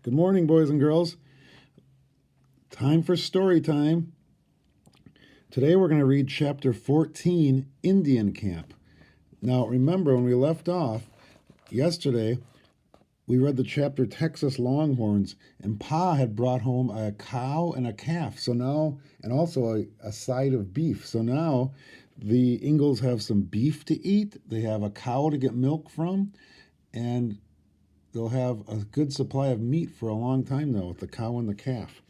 Good morning, boys and girls. Time for story time. Today we're going to read chapter 14, Indian Camp. Now, remember when we left off yesterday, we read the chapter Texas Longhorns, and Pa had brought home a cow and a calf. So now, and also a side of beef. So now the Ingalls have some beef to eat. They have a cow to get milk from, and they'll have a good supply of meat for a long time now with the cow and the calf.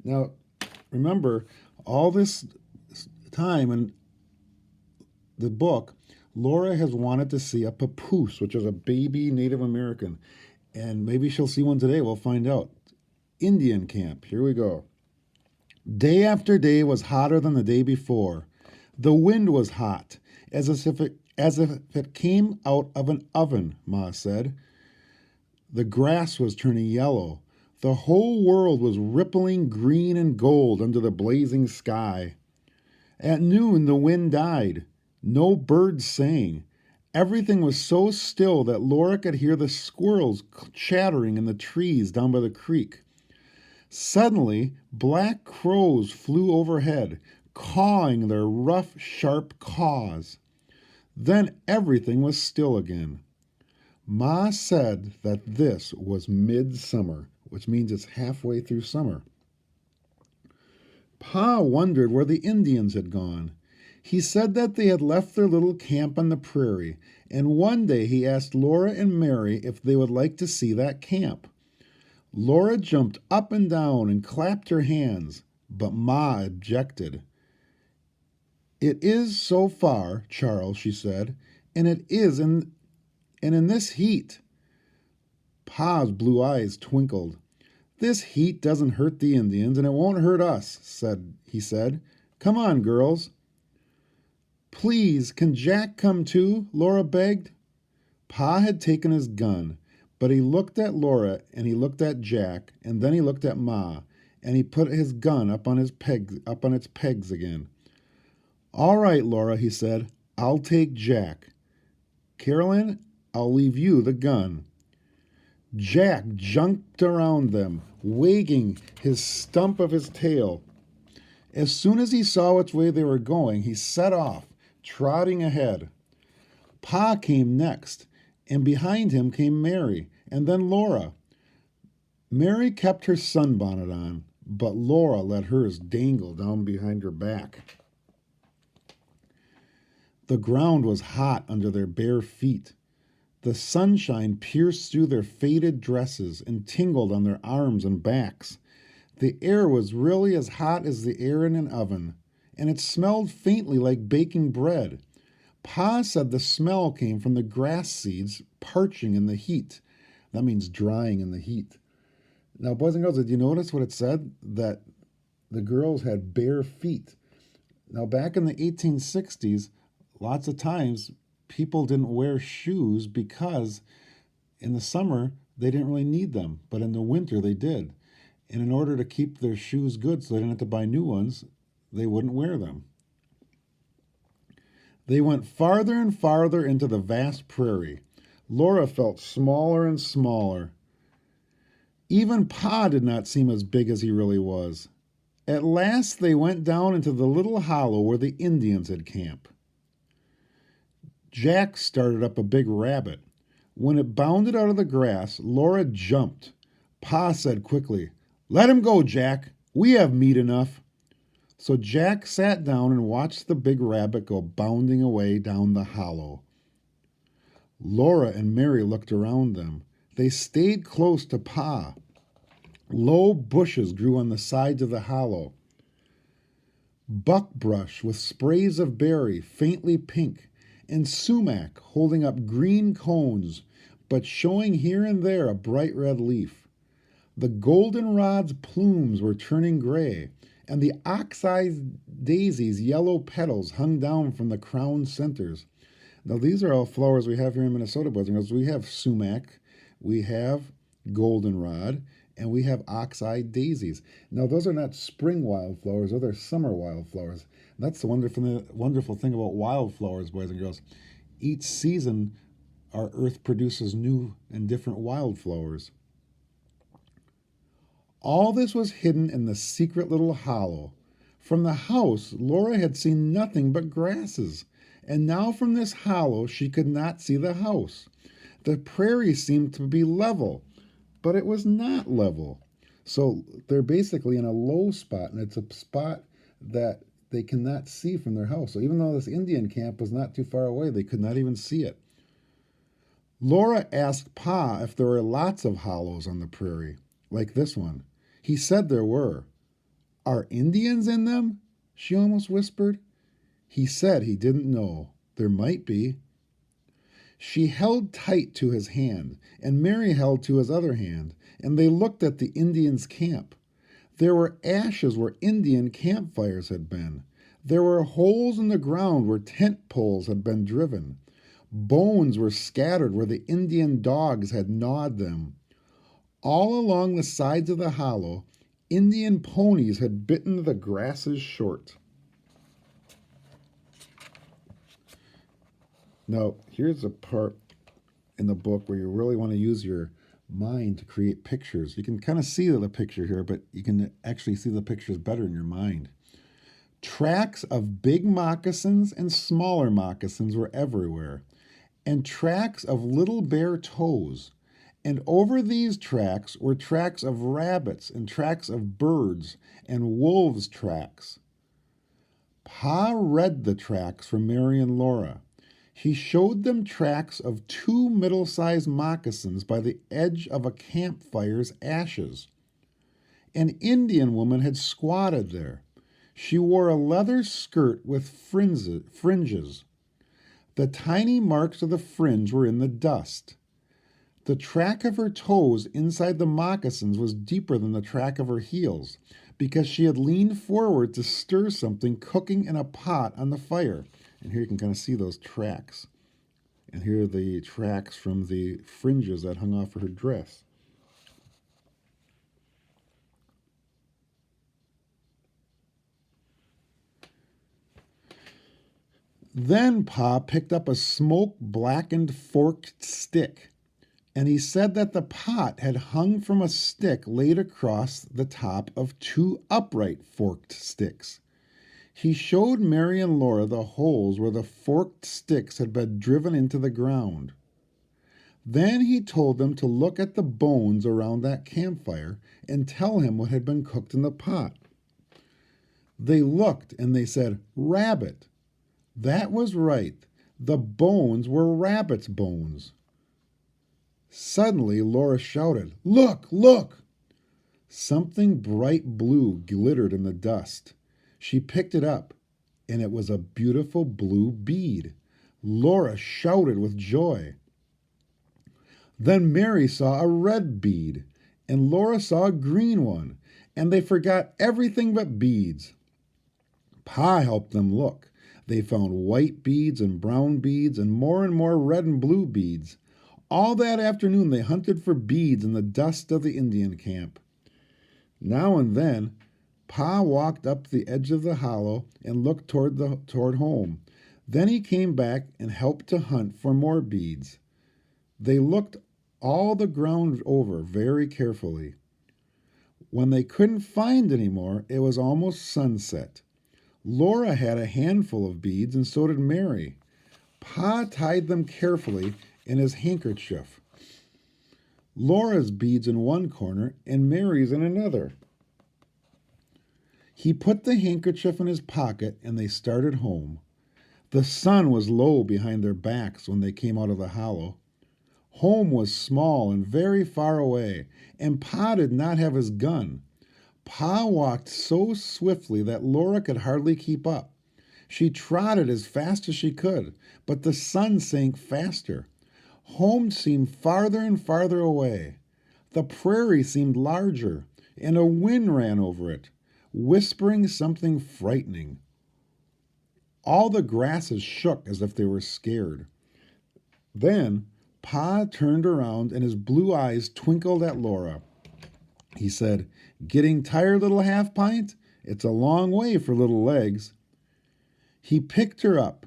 Now, remember, all this time in the book, Laura has wanted to see a papoose, which is a baby Native American. And maybe she'll see one today. We'll find out. Indian camp. Here we go. Day after day was hotter than the day before. The wind was hot, as if it came out of an oven, Ma said. The grass was turning yellow. The whole world was rippling green and gold under the blazing sky. At noon the wind died. No birds sang. Everything was so still that Laura could hear the squirrels chattering in the trees down by the creek. Suddenly, black crows flew overhead, cawing their rough, sharp caws. Then everything was still again. Ma said that this was midsummer, which means it's halfway through summer. Pa wondered where the Indians had gone. He said that they had left their little camp on the prairie, and one day he asked Laura and Mary if they would like to see that camp. Laura jumped up and down and clapped her hands, but Ma objected. It is so far, Charles, she said, and in this heat. Pa's blue eyes twinkled. This heat doesn't hurt the Indians, and it won't hurt us, he said. Come on, girls. Please, can Jack come too? Laura begged. Pa had taken his gun, but he looked at Laura and he looked at Jack, and then he looked at Ma, and he put his gun up on its pegs again. All right, Laura, he said. I'll take Jack. Carolyn, I'll leave you the gun. Jack jumped around them, wagging his stump of his tail. As soon as he saw which way they were going, he set off, trotting ahead. Pa came next, and behind him came Mary, and then Laura. Mary kept her sunbonnet on, but Laura let hers dangle down behind her back. The ground was hot under their bare feet. The sunshine pierced through their faded dresses and tingled on their arms and backs. The air was really as hot as the air in an oven, and it smelled faintly like baking bread. Pa said the smell came from the grass seeds parching in the heat. That means drying in the heat. Now, boys and girls, did you notice what it said? That the girls had bare feet. Now, back in the 1860s, lots of times people didn't wear shoes because in the summer they didn't really need them, but in the winter they did. And in order to keep their shoes good so they didn't have to buy new ones, they wouldn't wear them. They went farther and farther into the vast prairie. Laura felt smaller and smaller. Even Pa did not seem as big as he really was. At last they went down into the little hollow where the Indians had camped. Jack started up a big rabbit. When it bounded out of the grass, Laura jumped. Pa said quickly, "Let him go, Jack. We have meat enough." So Jack sat down and watched the big rabbit go bounding away down the hollow. Laura and Mary looked around them. They stayed close to Pa. Low bushes grew on the sides of the hollow. Buckbrush with sprays of berry, faintly pink, and sumac holding up green cones, but showing here and there a bright red leaf. The goldenrod's plumes were turning gray, and the ox-eye daisy's yellow petals hung down from the crown centers. Now, these are all flowers we have here in Minnesota, boys and girls. We have sumac, we have goldenrod, and we have ox-eye daisies. Now, those are not spring wildflowers, those are summer wildflowers. That's the wonderful thing about wildflowers, boys and girls. Each season, our earth produces new and different wildflowers. All this was hidden in the secret little hollow. From the house, Laura had seen nothing but grasses, and now from this hollow she could not see the house. The prairie seemed to be level, but it was not level. So they're basically in a low spot, and it's a spot that they cannot see from their house. So even though this Indian camp was not too far away, they could not even see it. Laura asked Pa if there were lots of hollows on the prairie, like this one. He said there were. Are Indians in them? She almost whispered. He said he didn't know. There might be. She held tight to his hand, and Mary held to his other hand, and they looked at the Indians' camp. There were ashes where Indian campfires had been. There were holes in the ground where tent poles had been driven. Bones were scattered where the Indian dogs had gnawed them. All along the sides of the hollow, Indian ponies had bitten the grasses short. Now, here's a part in the book where you really want to use your mind to create pictures. You can kind of see the picture here, but you can actually see the pictures better in your mind. Tracks of big moccasins and smaller moccasins were everywhere, and tracks of little bare toes. And over these tracks were tracks of rabbits and tracks of birds and wolves' tracks. Pa read the tracks for Mary and Laura. He showed them tracks of 2 middle-sized moccasins by the edge of a campfire's ashes. An Indian woman had squatted there. She wore a leather skirt with fringes. The tiny marks of the fringe were in the dust. The track of her toes inside the moccasins was deeper than the track of her heels, because she had leaned forward to stir something cooking in a pot on the fire. And here you can kind of see those tracks. And here are the tracks from the fringes that hung off of her dress. Then Pa picked up a smoke-blackened forked stick, and he said that the pot had hung from a stick laid across the top of 2 upright forked sticks. He showed Mary and Laura the holes where the forked sticks had been driven into the ground. Then he told them to look at the bones around that campfire and tell him what had been cooked in the pot. They looked and they said, "Rabbit." That was right. The bones were rabbit's bones. Suddenly Laura shouted, "Look, look!" Something bright blue glittered in the dust. She picked it up, and it was a beautiful blue bead. Laura shouted with joy. Then Mary saw a red bead, and Laura saw a green one, and they forgot everything but beads. Pa helped them look. They found white beads and brown beads and more red and blue beads. All that afternoon they hunted for beads in the dust of the Indian camp. Now and then, Pa walked up the edge of the hollow and looked toward home. Then he came back and helped to hunt for more beads. They looked all the ground over very carefully. When they couldn't find any more, it was almost sunset. Laura had a handful of beads, and so did Mary. Pa tied them carefully in his handkerchief. Laura's beads in one corner and Mary's in another. He put the handkerchief in his pocket and they started home. The sun was low behind their backs when they came out of the hollow. Home was small and very far away, and Pa did not have his gun. Pa walked so swiftly that Laura could hardly keep up. She trotted as fast as she could, but the sun sank faster. Home seemed farther and farther away. The prairie seemed larger, and a wind ran over it, whispering something frightening. All the grasses shook as if they were scared. Then Pa turned around and his blue eyes twinkled at Laura. He said, "Getting tired, little half-pint? It's a long way for little legs." He picked her up,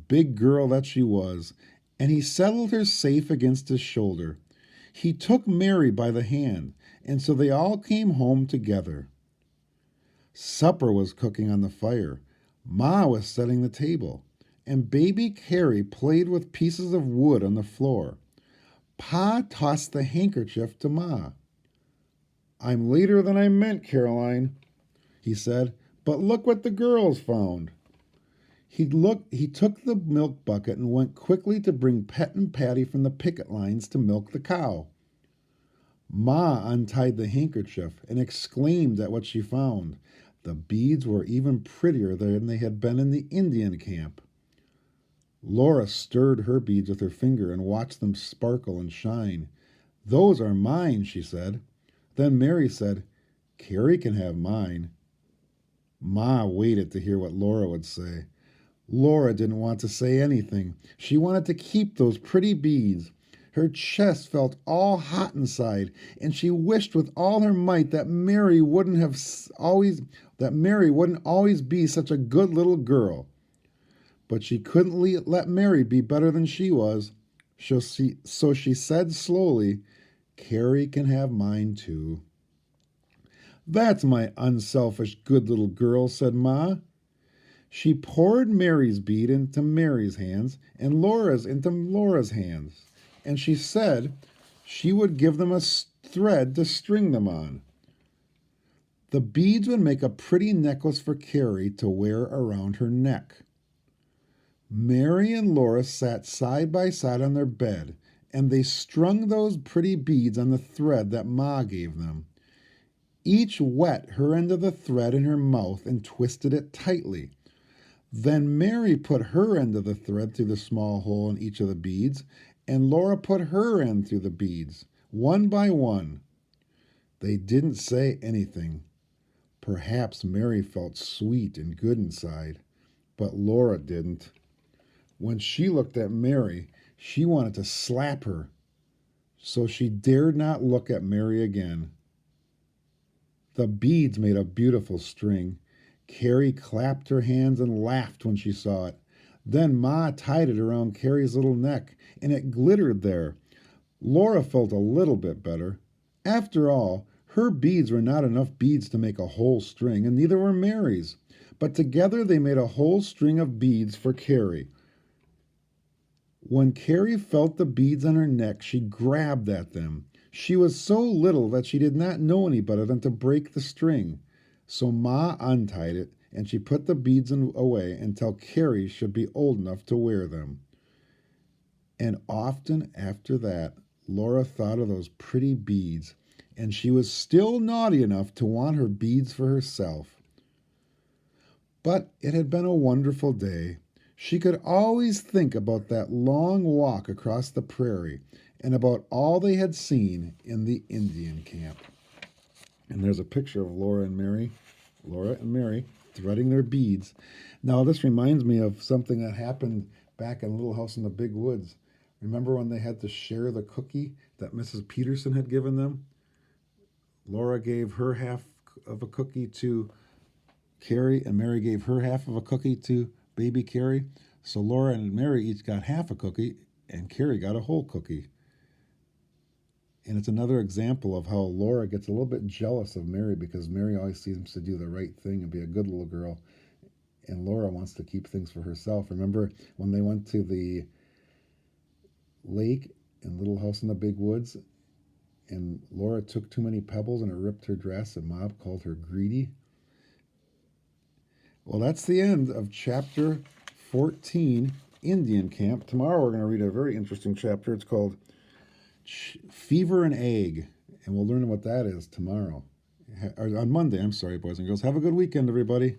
big girl that she was, and he settled her safe against his shoulder. He took Mary by the hand, and so they all came home together. Supper was cooking on the fire. Ma was setting the table, and baby Carrie played with pieces of wood on the floor. Pa tossed the handkerchief to Ma. "I'm later than I meant, Caroline," he said, "but look what the girls found." He took the milk bucket and went quickly to bring Pet and Patty from the picket lines to milk the cow. Ma untied the handkerchief and exclaimed at what she found. The beads were even prettier than they had been in the Indian camp. Laura stirred her beads with her finger and watched them sparkle and shine. "Those are mine," she said. Then Mary said, "Carrie can have mine." Ma waited to hear what Laura would say. Laura didn't want to say anything. She wanted to keep those pretty beads. Her chest felt all hot inside, and she wished with all her might that Mary wouldn't always be such a good little girl. But she couldn't let Mary be better than she was. So she said slowly, "Carrie can have mine too." "That's my unselfish good little girl," said Ma. She poured Mary's bead into Mary's hands and Laura's into Laura's hands, and she said she would give them a thread to string them on. The beads would make a pretty necklace for Carrie to wear around her neck. Mary and Laura sat side by side on their bed, and they strung those pretty beads on the thread that Ma gave them. Each wet her end of the thread in her mouth and twisted it tightly. Then Mary put her end of the thread through the small hole in each of the beads, and Laura put her end through the beads, one by one. They didn't say anything. Perhaps Mary felt sweet and good inside, but Laura didn't. When she looked at Mary, she wanted to slap her, so she dared not look at Mary again. The beads made a beautiful string. Carrie clapped her hands and laughed when she saw it. Then Ma tied it around Carrie's little neck, and it glittered there. Laura felt a little bit better. After all, her beads were not enough beads to make a whole string, and neither were Mary's. But together they made a whole string of beads for Carrie. When Carrie felt the beads on her neck, she grabbed at them. She was so little that she did not know any better than to break the string. So Ma untied it, and she put the beads away until Carrie should be old enough to wear them. And often after that, Laura thought of those pretty beads, and she was still naughty enough to want her beads for herself. But it had been a wonderful day. She could always think about that long walk across the prairie and about all they had seen in the Indian camp. And there's a picture of Laura and Mary threading their beads. Now, this reminds me of something that happened back in Little House in the Big Woods. Remember when they had to share the cookie that Mrs. Peterson had given them? Laura gave her half of a cookie to Carrie, and Mary gave her half of a cookie to baby Carrie. So Laura and Mary each got half a cookie, and Carrie got a whole cookie. And it's another example of how Laura gets a little bit jealous of Mary because Mary always seems to do the right thing and be a good little girl. And Laura wants to keep things for herself. Remember when they went to the lake in Little House in the Big Woods and Laura took too many pebbles and it ripped her dress and Mom called her greedy? Well, that's the end of chapter 14, Indian Camp. Tomorrow we're going to read a very interesting chapter. It's called Fever and Egg, and we'll learn what that is tomorrow. On Monday, I'm sorry, boys and girls. Have a good weekend, everybody.